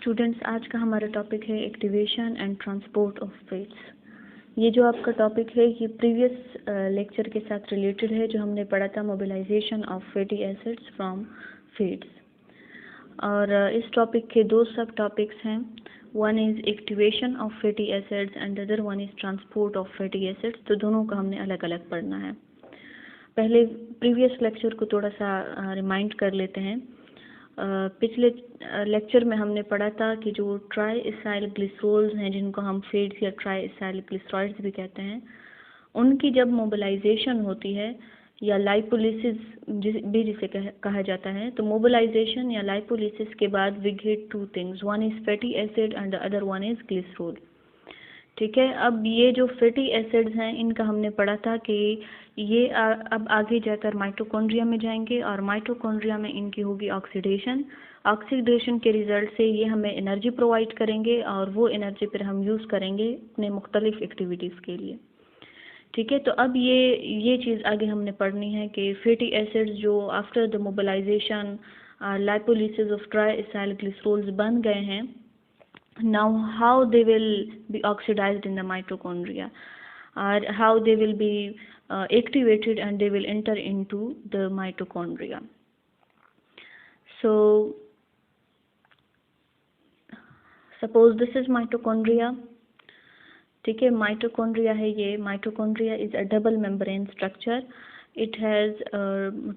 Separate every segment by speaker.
Speaker 1: Students, आज का हमारा टॉपिक है activation and transport of feeds. ये जो आपका टॉपिक है ये प्रीवियस लेक्चर के साथ रिलेटेड है जो हमने पढ़ा था, mobilisation of fatty acids from feeds. और इस टॉपिक के दो सब टॉपिक्स हैं, one is activation of fatty acids and other one is transport of fatty acids. तो दोनों का हमने अलग अलग पढ़ना है। पहले प्रीवियस लेक्चर को थोड़ा सा रिमाइंड कर लेते हैं। पिछले लेक्चर में हमने पढ़ा था कि जो ट्राई इसाइल ग्लिसरोल्स हैं, जिनको हम फीड्स या ट्राई इसाइल ग्लिसरॉइड्स भी कहते हैं, उनकी जब मोबिलाइजेशन होती है या लाइपोलिसिस जिसे कहा जाता है, तो मोबिलाइजेशन या लाइपोलिसिस के बाद we get two things, one is fatty acid and the other one is glycerol. ठीक है। अब ये जो फैटी एसिड्स हैं इनका हमने पढ़ा था कि ये अब आगे जाकर माइटोकॉन्ड्रिया में जाएंगे और माइटोकॉन्ड्रिया में इनकी होगी ऑक्सीडेशन। ऑक्सीडेशन के रिजल्ट से ये हमें एनर्जी प्रोवाइड करेंगे और वो एनर्जी फिर हम यूज़ करेंगे अपने मुख्तलिफ एक्टिविटीज़ के लिए। ठीक है। तो अब ये चीज़ आगे हमने पढ़नी है कि फैटी एसिड्स जो after the mobilisation lipolysis of triacylglycerols बन गए हैं, now how they will be oxidized in the mitochondria, or how they will be activated and they will enter into the mitochondria. So suppose this is mitochondria. ठीक है, mitochondria है ये। Mitochondria is a double membrane structure. It has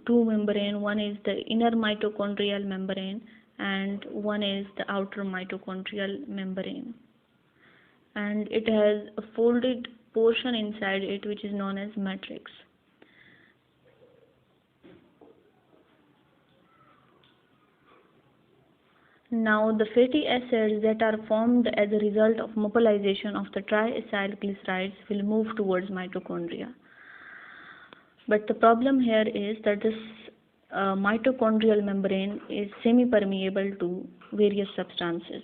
Speaker 1: two membrane, one is the inner mitochondrial membrane and one is the outer mitochondrial membrane, and it has a folded portion inside it which is known as matrix. Now the fatty acids that are formed as a result of mobilization of the triacyl glycerides will move towards mitochondria, but the problem here is that this mitochondrial membrane is semi-permeable to various substances.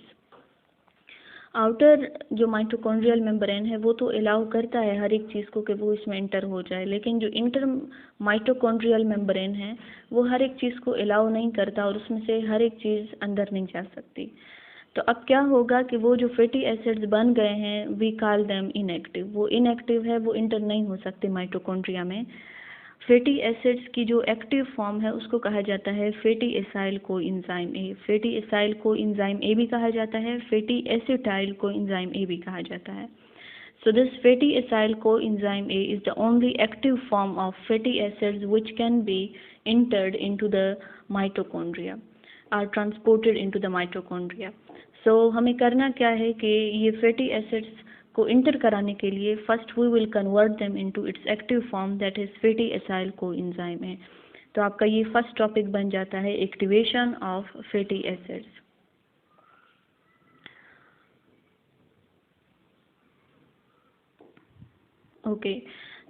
Speaker 1: Outer जो mitochondrial membrane है वो तो allow करता है हर एक चीज़ को कि वो इसमें इंटर हो जाए, लेकिन जो इंटर माइटोकॉन्ड्रियल मेम्ब्रेन है वो हर एक चीज़ को अलाउ नहीं करता और उसमें से हर एक चीज़ अंदर नहीं जा सकती। तो अब क्या होगा कि वो जो फैटी एसिड्स बन गए हैं, वी कॉल देम इनएक्टिव। वो इनएक्टिव है, वो इंटर नहीं हो सकते माइटोकॉन्ड्रिया में। फैटी एसिड्स की जो एक्टिव फॉर्म है उसको कहा जाता है fatty acyl coenzyme A. Fatty acyl coenzyme A भी कहा जाता है, फैटी एसिटाइल कोएंजाइम ए भी कहा जाता है। So this fatty acyl coenzyme A is the only active form of fatty acids which can be entered into the mitochondria or transported into the mitochondria. So हमें करना क्या है कि ये fatty acids को इंटर कराने के लिए first we will convert them into its active form, that is fatty acyl coenzyme है। तो आपका ये फर्स्ट टॉपिक बन जाता है activation of fatty acids. Okay,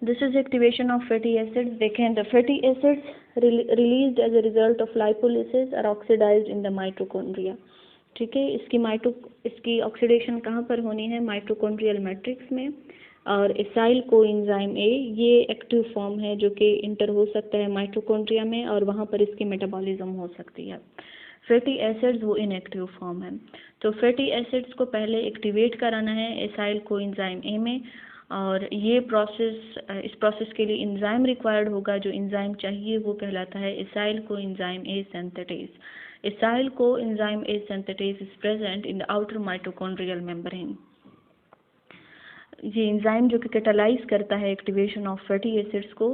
Speaker 1: this is activation of fatty acids. देखें, the fatty acids released as a result of lipolysis are oxidised in the mitochondria. ठीक है, इसकी ऑक्सीडेशन कहाँ पर होनी है? माइटोकॉन्ड्रियल मैट्रिक्स में। और एसाइल कोएंजाइम ए ये एक्टिव फॉर्म है जो कि इंटर हो सकता है माइटोकॉन्ड्रिया में और वहाँ पर इसकी मेटाबॉलिज्म हो सकती है। फैटी एसिड्स वो इनएक्टिव फॉर्म है। तो फैटी एसिड्स को पहले एक्टिवेट कराना है एसाइल कोएंजाइम ए में, और इस प्रोसेस के लिए एंजाइम रिक्वायर्ड होगा। जो एंजाइम चाहिए वो कहलाता है acyl coenzyme A synthetase. Acyl coenzyme A synthetase is present in the outer mitochondrial membrane. ये एंजाइम जो कि कैटालाइज करता है एक्टिवेशन ऑफ फैटी एसिड्स को,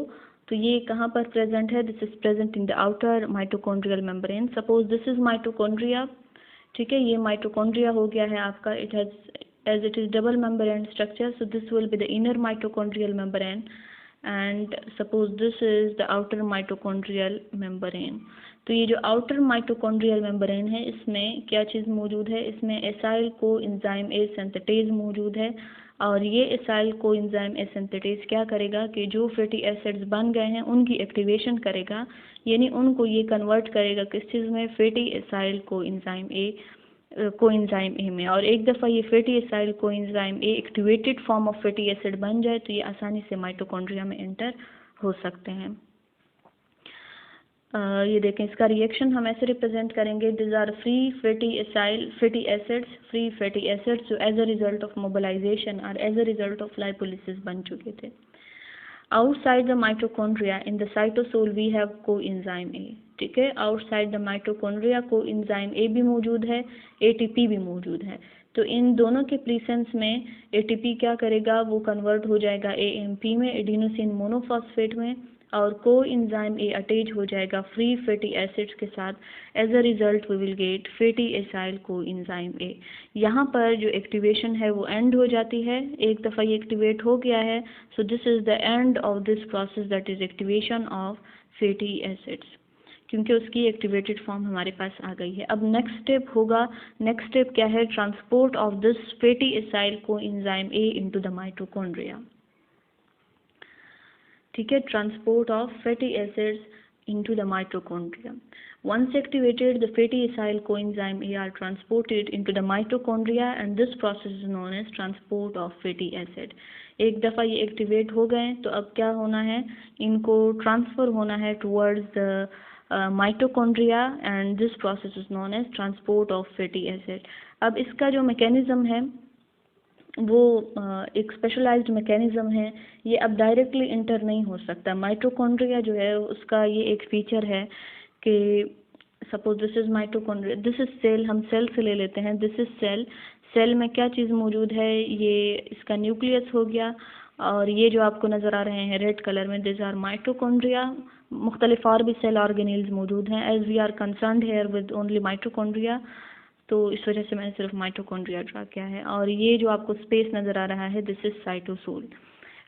Speaker 1: तो ये कहाँ पर प्रेजेंट है? This is present in the outer mitochondrial membrane. Suppose this is mitochondria. ठीक है, ये माइटोकॉन्ड्रिया हो गया है आपका। It has as it is double membrane structure, so this will be the inner mitochondrial membrane and suppose this is the outer mitochondrial membrane. तो ये जो आउटर माइटोकॉन्ड्रियल मेम्ब्रेन है इसमें क्या चीज़ मौजूद है? इसमें एसाइल कोएंजाइम ए सिंथेटेज मौजूद है, और ये एसाइल कोएंजाइम ए सिंथेटेज क्या करेगा कि जो फैटी एसिड्स बन गए हैं उनकी एक्टिवेशन करेगा, यानी उनको ये कन्वर्ट करेगा किस चीज़ में? फैटी एसाइल कोएंजाइम ए में। और एक दफ़ा ये fatty acyl coenzyme A activated form of fatty acid बन जाए तो ये आसानी से माइटोकॉन्ड्रिया में एंटर हो सकते हैं। ये देखें, इसका रिएक्शन हम ऐसे रिप्रेजेंट करेंगे, this are free fatty acids जो as a result of mobilisation और as a result of lipolysis बन चुके थे। Outside the mitochondria in the cytosol we have coenzyme A. ठीक है, outside the mitochondria coenzyme A भी मौजूद है, एटीपी भी मौजूद है। तो इन दोनों के प्रीसेंस में एटीपी क्या करेगा, वो कन्वर्ट हो जाएगा एएमपी में, एडिनोसिन मोनोफॉस्फेट में, और कोएंजाइम ए अटैच हो जाएगा फ्री फैटी एसिड्स के साथ। As a result we will get fatty acyl coenzyme A. यहाँ पर जो एक्टिवेशन है वो एंड हो जाती है, एक दफ़ा ये एक्टिवेट हो गया है, so this is the end of this process, that is activation of fatty acids, क्योंकि उसकी एक्टिवेटेड फॉर्म हमारे पास आ गई है। अब नेक्स्ट स्टेप होगा, नेक्स्ट स्टेप क्या है, transport of this fatty acyl coenzyme A into the mitochondria. ठीक है, transport of fatty acids into the mitochondria. Once activated, the fatty acyl coenzyme A are transported into the mitochondria and this process is known as transport of fatty acid. एक दफ़ा ये activate हो गए तो अब क्या होना है, इनको ट्रांसफ़र होना है towards the mitochondria and this process is known as transport of fatty acid. अब इसका जो मैकेनिज़्म है वो एक स्पेशलाइज्ड मैकेनिज़्म है, ये अब डायरेक्टली इंटर नहीं हो सकता। माइटोकॉन्ड्रिया जो है उसका ये एक फ़ीचर है कि suppose this is mitochondria, this is cell, हम सेल से ले लेते हैं, दिस इज़ सेल। सेल में क्या चीज़ मौजूद है, ये इसका न्यूक्लियस हो गया, और ये जो आपको नज़र आ रहे हैं रेड कलर में, दिस आर माइटोकॉन्ड्रिया। मुख्तलिफ और भी सेल ऑर्गेनेल्स मौजूद हैं, as we are concerned here with only mitochondria, तो इस वजह से मैंने सिर्फ माइटोकॉन्ड्रिया ड्रा किया है। और ये जो आपको स्पेस नज़र आ रहा है, दिस इज़ साइटोसोल।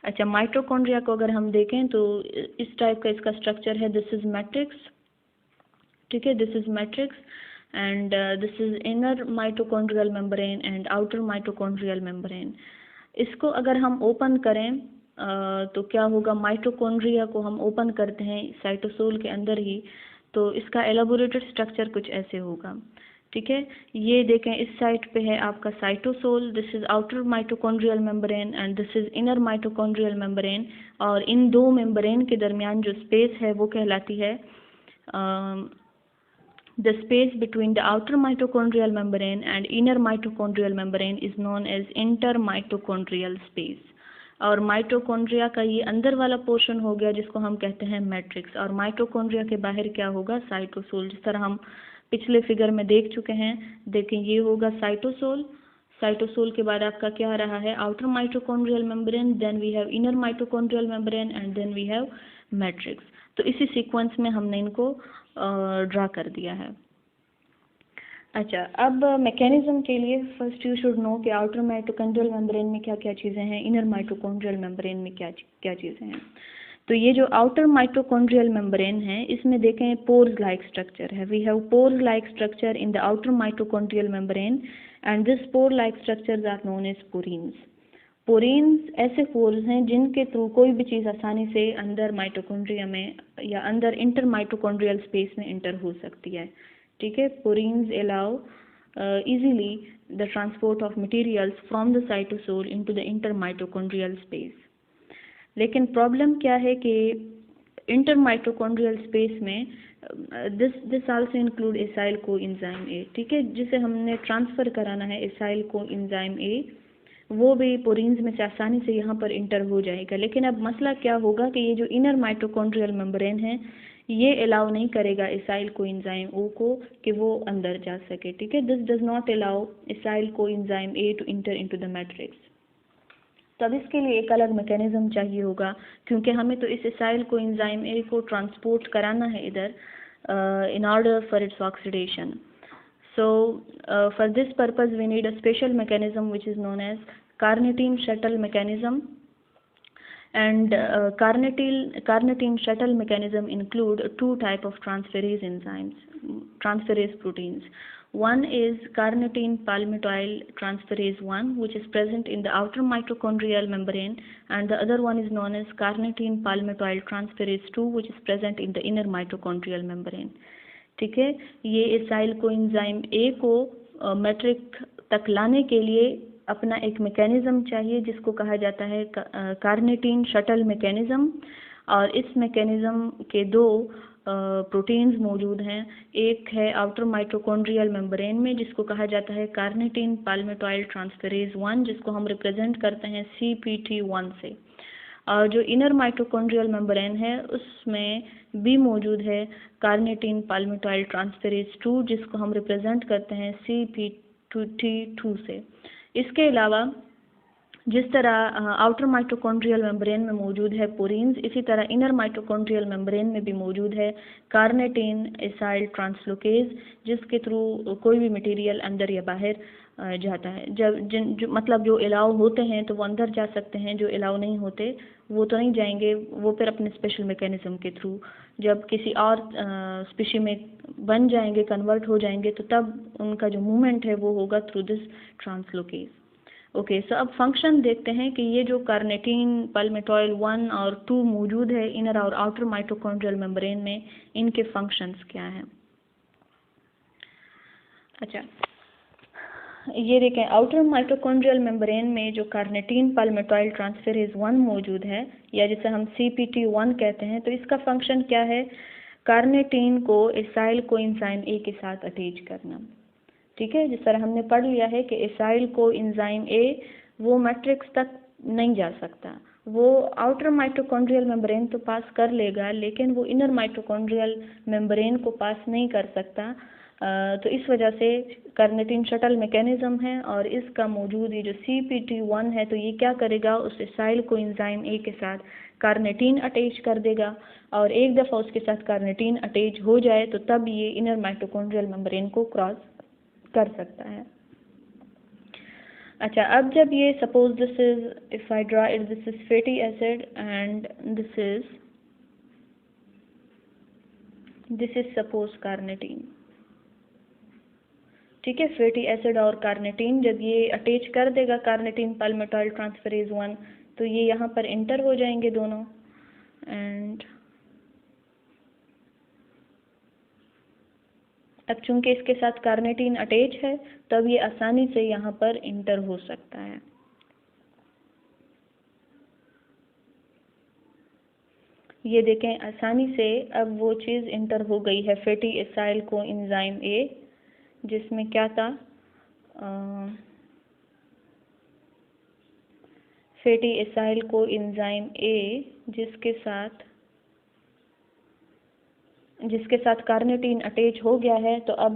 Speaker 1: अच्छा, माइटोकॉन्ड्रिया को अगर हम देखें तो इस टाइप का इसका स्ट्रक्चर है, दिस इज़ मैट्रिक्स। ठीक है, this is matrix and this is inner mitochondrial membrane and outer mitochondrial membrane. इसको अगर हम ओपन करें तो क्या होगा, माइटोकॉन्ड्रिया को हम ओपन करते हैं साइटोसोल के अंदर ही, तो इसका एलाबोरेटेड स्ट्रक्चर कुछ ऐसे होगा। ठीक है, ये देखें, इस साइड पे है आपका cytosol, this is outer mitochondrial membrane and this is inner mitochondrial membrane, और इन दो मेम्ब्रेन के दरमियान जो स्पेस है वो कहलाती है the space between the outer mitochondrial membrane and inner mitochondrial membrane is known as intermitochondrial space। और माइटोकॉन्ड्रिया का ये अंदर वाला पोर्शन हो गया जिसको हम कहते हैं मैट्रिक्स, और माइटोकॉन्ड्रिया के बाहर क्या होगा, साइटोसोल। जिस तरह हम पिछले फिगर में देख चुके हैं, देखें ये होगा साइटोसोल, साइटोसोल के बाद आपका क्या आ रहा है, outer mitochondrial membrane, then we have inner mitochondrial membrane and then we have matrix. तो इसी सीक्वेंस में हमने इनको ड्रा कर दिया है। अच्छा, अब मैकेनिज्म के लिए फर्स्ट यू शुड नो कि आउटर माइटोकॉन्ड्रियल मेम्ब्रेन में क्या क्या चीज़ें हैं, इनर माइटोकॉन्ड्रियल मेम्ब्रेन में क्या क्या चीज़ें हैं। तो ये जो आउटर माइटोकॉन्ड्रियल मेम्ब्रेन है, इसमें देखें पोर्स लाइक स्ट्रक्चर है, we have pores like structure in the outer mitochondrial membrane and this pore like structures are known as porins. Porins ऐसे पोर्स हैं जिनके थ्रू कोई भी चीज़ आसानी से अंदर माइटोकॉन्ड्रिया में या अंदर इंटर माइटोकॉन्ड्रियल स्पेस में इंटर हो सकती है। ठीक है, पोरीन्स allow easily the transport of materials from the cytosol into the intermitochondrial space। लेकिन प्रॉब्लम क्या है कि इंटरमाइटोकॉन्ड्रियल स्पेस में this also include acyl coenzyme A. ठीक है, जिसे हमने ट्रांसफ़र कराना है एसाइल कोएंजाइम ए, वो भी पोरीन्स में से आसानी से यहाँ पर इंटर हो जाएगा। लेकिन अब मसला क्या होगा कि ये जो इनर माइटोकॉन्ड्रियल मेम्ब्रेन है, ये अलाउ नहीं करेगा एसाइल कोएंजाइम ओ को कि वो अंदर जा सके। ठीक है, this does not allow acyl coenzyme A to enter into the matrix. तब इसके लिए एक अलग मैकेनिज्म चाहिए होगा, क्योंकि हमें तो इस एसाइल कोएंजाइम ए को ट्रांसपोर्ट कराना है इधर in order for its oxidation. So for this purpose we need a special mechanism which is known as carnitine shuttle mechanism, and carnitine shuttle mechanism include two type of transferase enzymes, transferase proteins. One is carnitine palmitoyl transferase 1 which is present in the outer mitochondrial membrane, and the other one is known as carnitine palmitoyl transferase 2 which is present in the inner mitochondrial membrane। ठीक है, ये acyl coenzyme ए को matric तक लाने के लिए अपना एक मैकेनिज़्म चाहिए जिसको कहा जाता है कार्निटीन शटल मैकेनिज़्म, और इस मैकेनिज़्म के दो प्रोटीन्स मौजूद हैं। एक है आउटर माइटोकॉन्ड्रियल मेम्ब्रेन में, जिसको कहा जाता है कार्निटिन पाल्मिटॉइल ट्रांसफेरेज 1, जिसको हम रिप्रेजेंट करते हैं CPT1 से। और जो इनर माइटोकॉन्ड्रियल मेम्ब्रेन है उसमें भी मौजूद है कार्निटिन पाल्मिटॉइल ट्रांसफेरेज 2, जिसको हम रिप्रेजेंट करते हैं CPT2 से। इसके अलावा जिस तरह आउटर माइटोकॉन्ड्रियल मेम्ब्रेन में मौजूद है पोरीन्स, इसी तरह इनर माइटोकॉन्ड्रियल मेम्ब्रेन में भी मौजूद है कार्निटिन एसाइल ट्रांसलोकेज, जिसके थ्रू कोई भी मटेरियल अंदर या बाहर जाता है। मतलब जो अलाउ होते हैं तो वो अंदर जा सकते हैं, जो अलाउ नहीं होते वो तो नहीं जाएंगे, वो फिर अपने स्पेशल मैकेनिज्म के थ्रू जब किसी और स्पीशी में बन जाएंगे, कन्वर्ट हो जाएंगे, तो तब उनका जो मूवमेंट है वो होगा थ्रू दिस ट्रांसलोकेज। ओके, सो अब फंक्शन देखते हैं कि ये जो कार्निटिन पाल्मिटॉइल 1 और 2 मौजूद है इनर और आउटर माइटोकॉन्ड्रियल मेम्ब्रेन में, इनके फंक्शंस क्या हैं। अच्छा, ये देखें, आउटर माइटोकॉन्ड्रियल मेम्ब्रेन में जो कार्निटिन पाल्मिटॉइल ट्रांसफेरेज 1 मौजूद है, या जिसे हम CPT1 कहते हैं, तो इसका फंक्शन क्या है? कार्निटिन को एसाइल कोएंजाइम A के साथ अटैच करना। ठीक है, जिस तरह हमने पढ़ लिया है कि एसाइल कोएंजाइम A वो मैट्रिक्स तक नहीं जा सकता, वो आउटर माइटोकॉन्ड्रियल मेम्ब्रेन तो पास कर लेगा, लेकिन वो इनर माइटोकॉन्ड्रियल मेम्ब्रेन को पास नहीं कर सकता। तो इस वजह से कार्निटिन शटल मैकेनिज्म है, और इसका मौजूद ये जो CPT1 है, तो ये क्या करेगा, उस एसाइल कोएंजाइम A के साथ कार्निटिन अटैच कर देगा, और एक दफ़ा उसके साथ कार्निटिन अटैच हो जाए तो तब ये इनर माइटोकॉन्ड्रियल मेम्ब्रेन को क्रॉस कर सकता है। अच्छा, अब जब ये suppose this is, if I draw it, this is fatty acid and this is suppose carnitine. ठीक है, फैटी एसिड और कार्निटिन जब ये अटैच कर देगा कार्निटिन पाल्मिटॉइल ट्रांसफेरेज 1, तो ये यहाँ पर इंटर हो जाएंगे दोनों, एंड अब चूंकि इसके साथ कार्निटिन अटैच है, तब ये आसानी से यहाँ पर इंटर हो सकता है। ये देखें, आसानी से अब वो चीज़ इंटर हो गई है फैटी एसाइल कोएंजाइम A, जिसमें क्या था, फैटी एसाइल कोएंजाइम A जिसके साथ कार्निटिन अटैच हो गया है, तो अब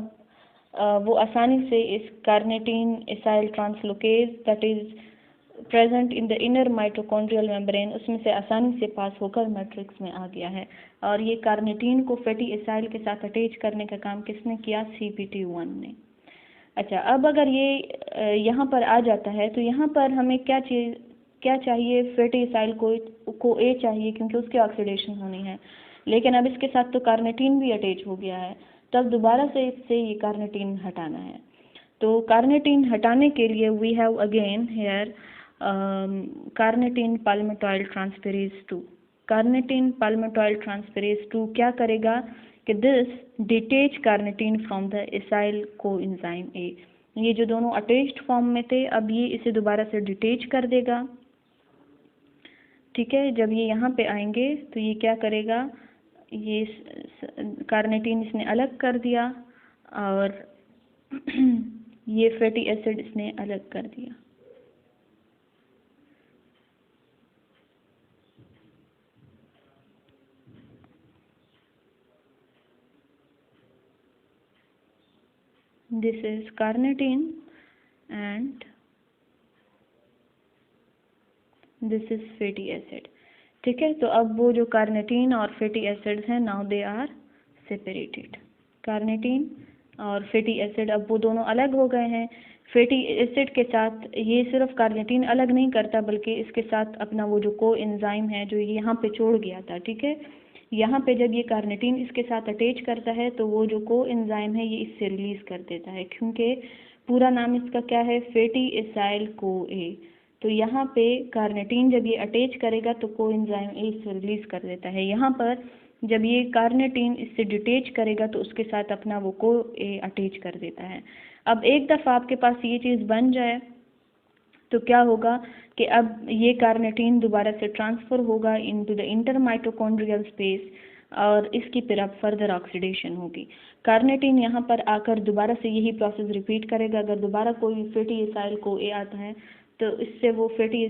Speaker 1: वो आसानी से इस carnitine acyl translocase that is present in the inner mitochondrial membrane, उसमें से आसानी से पास होकर मैट्रिक्स में आ गया है। और ये कार्निटिन को फैटी एसाइल के साथ अटैच करने का काम किसने किया? CPT1 ने। अच्छा, अब अगर ये यहाँ पर आ जाता है, तो यहाँ पर हमें क्या चाहिए? फैटी एसाइल को A चाहिए, क्योंकि उसकी ऑक्सीडेशन होनी है, लेकिन अब इसके साथ तो कार्निटिन भी अटैच हो गया है, तब दोबारा से इससे ये कार्निटिन हटाना है। तो कार्निटिन हटाने के लिए we have again here carnitine palmitoyl transferase 2। Carnitine palmitoyl transferase 2 क्या करेगा कि this detach carnitine from the acyl coenzyme A। ये जो दोनों अटैच्ड फॉर्म में थे, अब ये इसे दोबारा से डिटेच कर देगा। ठीक है, जब ये यहाँ पे आएंगे तो ये क्या करेगा, ये कार्निटिन इसने अलग कर दिया, और ये फैटी एसिड इसने अलग कर दिया। This is carnitine and this is fatty acid. ठीक है, तो अब वो जो कार्निटिन और फैटी एसिड्स हैं, now they are separated. Carnitine और फैटी एसिड अब वो दोनों अलग हो गए हैं। फैटी एसिड के साथ ये सिर्फ कार्निटिन अलग नहीं करता, बल्कि इसके साथ अपना वो जो को एंजाइम है जो ये यहाँ पे छोड़ गया था। ठीक है, यहाँ पे जब ये कार्निटिन इसके साथ अटैच करता है, तो वो जो को एंजाइम है ये इससे रिलीज कर देता है, क्योंकि पूरा नाम इसका क्या है? फैटी एसाइल को A। तो यहाँ पे कार्निटिन जब ये अटैच करेगा तो कोएंजाइम A इससे रिलीज कर देता है। यहाँ पर जब ये कार्निटिन इससे डिटेच करेगा तो उसके साथ अपना वो को A अटैच कर देता है। अब एक दफ़ा आपके पास ये चीज़ बन जाए तो क्या होगा कि अब ये कार्निटिन दोबारा से ट्रांसफ़र होगा into the inter mitochondrial space, और इसकी फिर अब फर्दर ऑक्सीडेशन होगी। कार्निटीन यहाँ पर आकर दोबारा से यही प्रोसेस रिपीट करेगा। अगर दोबारा कोई फैटी एसाइल को ए आता है तो इससे वो फैटी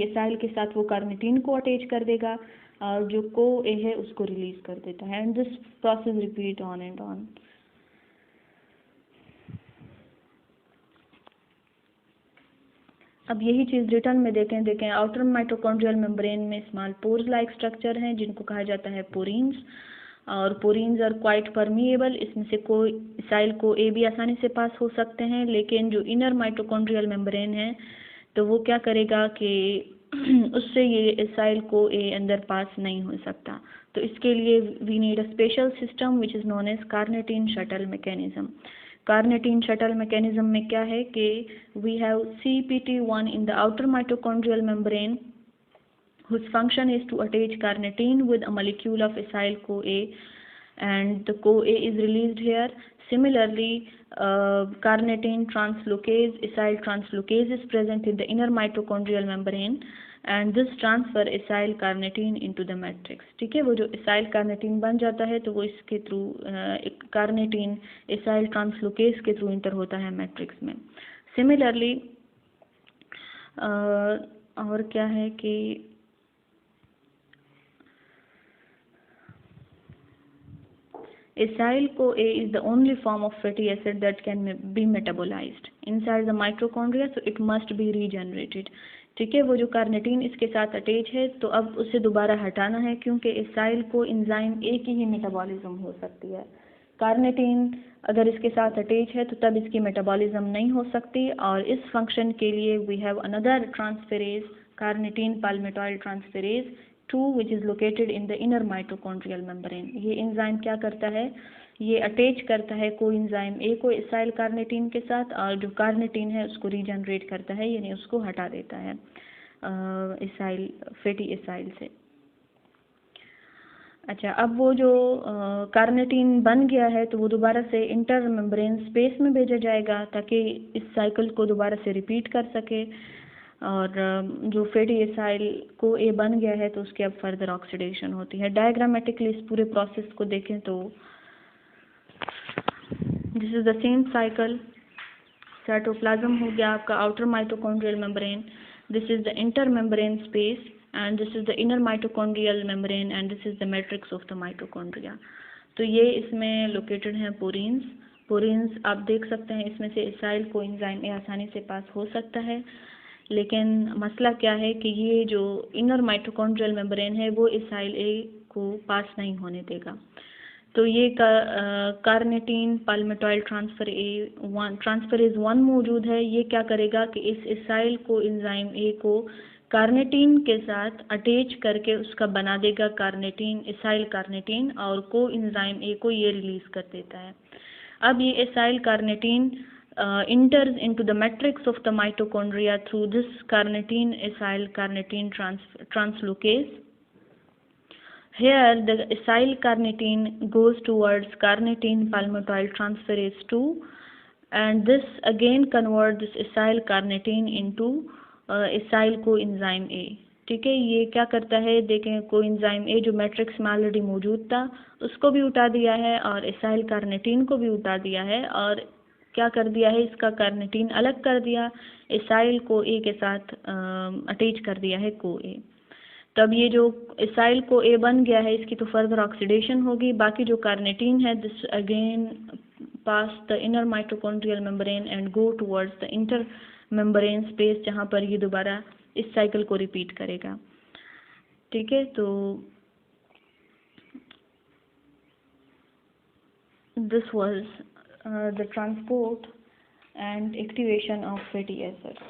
Speaker 1: एसाइल के साथ वो कार्निटीन को अटैच कर देगा और जो को ए है उसको रिलीज कर देता है, and this process repeat on and on. अब यही चीज़ रिटर्न में देखें आउटर माइटोकॉन्ड्रियल मेम्ब्रेन में स्मॉल पोर्स लाइक स्ट्रक्चर हैं जिनको कहा जाता है पोरीन्स, और पोरीन्स आर क्वाइट परमिएबल। इसमें से कोई एसाइल को ए भी आसानी से पास हो सकते हैं, लेकिन जो इनर माइटोकॉन्ड्रियल मेम्ब्रेन है तो वो क्या करेगा कि उससे ये एसाइल को ए अंदर पास नहीं हो सकता। तो इसके लिए we need a special system which is known as carnitine shuttle mechanism. Carnitine shuttle mechanism में क्या है कि we have CPT1 in the outer mitochondrial membrane whose function is to attach carnitine with a molecule of acyl CoA, and the CoA is released here. Similarly, carnitine translocase, acyl translocase is present in the inner mitochondrial membrane, and this transfer acyl carnitine into the matrix। ठीक है, वो जो acyl carnitine बन जाता है तो वो इसके थ्रू carnitine acyl translocase के थ्रू इंटर होता है मैट्रिक्स में। सिमिलरली और क्या है कि acyl CoA is the only form of fatty acid that can be metabolized inside the mitochondria, so it must be regenerated। ठीक है, वो जो कार्निटीन इसके साथ अटैच है तो अब उसे दोबारा हटाना है, क्योंकि एसाइल को एंजाइम ए की ही मेटाबॉलिज्म हो सकती है। कार्निटीन अगर इसके साथ अटैच है तो तब इसकी मेटाबॉलिज्म नहीं हो सकती, और इस फंक्शन के लिए we have another transferase, carnitine palmitoyl transferase 2 which is located in the inner mitochondrial membrane। ये एंजाइम क्या करता है, ये अटैच करता है कोएंजाइम ए को एसाइल कार्निटीन के साथ, और जो कार्निटीन है उसको रीजनरेट करता है, यानी उसको हटा देता है एसाइल फैटी एसाइल से। अच्छा, अब वो जो कार्निटीन बन गया है तो वो दोबारा से इंटर मेम्ब्रेन स्पेस में भेजा जाएगा ताकि इस साइकिल को दोबारा से रिपीट कर सके, और जो फैटी एसाइल को ए बन गया है तो उसकी अब फर्दर ऑक्सीडेशन होती है। डायग्रामेटिकली इस पूरे प्रोसेस को देखें तो this is the same cycle. Cytoplasm हो गया आपका outer mitochondrial membrane, this is the inter membrane space, and this is the inner mitochondrial membrane, and this is the matrix of the mitochondria. तो ये इसमें located हैं पोरीन्स। पोरीन्स आप देख सकते हैं, इसमें से एसाइल को एंजाइम ए आसानी से पास हो सकता है, लेकिन मसला क्या है कि ये जो इनर माइटोकॉन्ड्रियल मेम्ब्रेन है वो एसाइल ए को पास नहीं होने देगा। तो ये कार्निटीन पाल्मिटॉइल ट्रांसफरेज 1 मौजूद है। ये क्या करेगा कि इस एसाइल को एंजाइम ए को कार्निटीन के साथ अटैच करके उसका बना देगा कार्निटीन, एसाइल कार्निटीन, और को एंजाइम ए को ये रिलीज कर देता है। अब ये acyl carnitine enters into the matrix of the mitochondria through this carnitine acyl carnitine translocase. Here the acyl carnitine goes towards carnitine palmitoyl transferase 2, and this again converts this acyl carnitine into acyl coenzyme A। ठीक है, ये क्या करता है देखें, coenzyme A जो matrix में already मौजूद था उसको भी उठा दिया है और एसाइल कार्निटीन को भी उठा दिया है, और क्या कर दिया है, इसका कार्निटीन अलग कर दिया, एसाइल को ए के साथ अटैच कर दिया है को ए। तब ये जो एसाइल को ए बन गया है इसकी तो फर्दर ऑक्सीडेशन होगी। बाकी जो कार्निटीन है this again pass the inner mitochondrial membrane and go towards the inter membrane space, जहाँ पर ये दोबारा इस साइकिल को रिपीट करेगा। ठीक है, तो this was the transport and activation of fatty acids।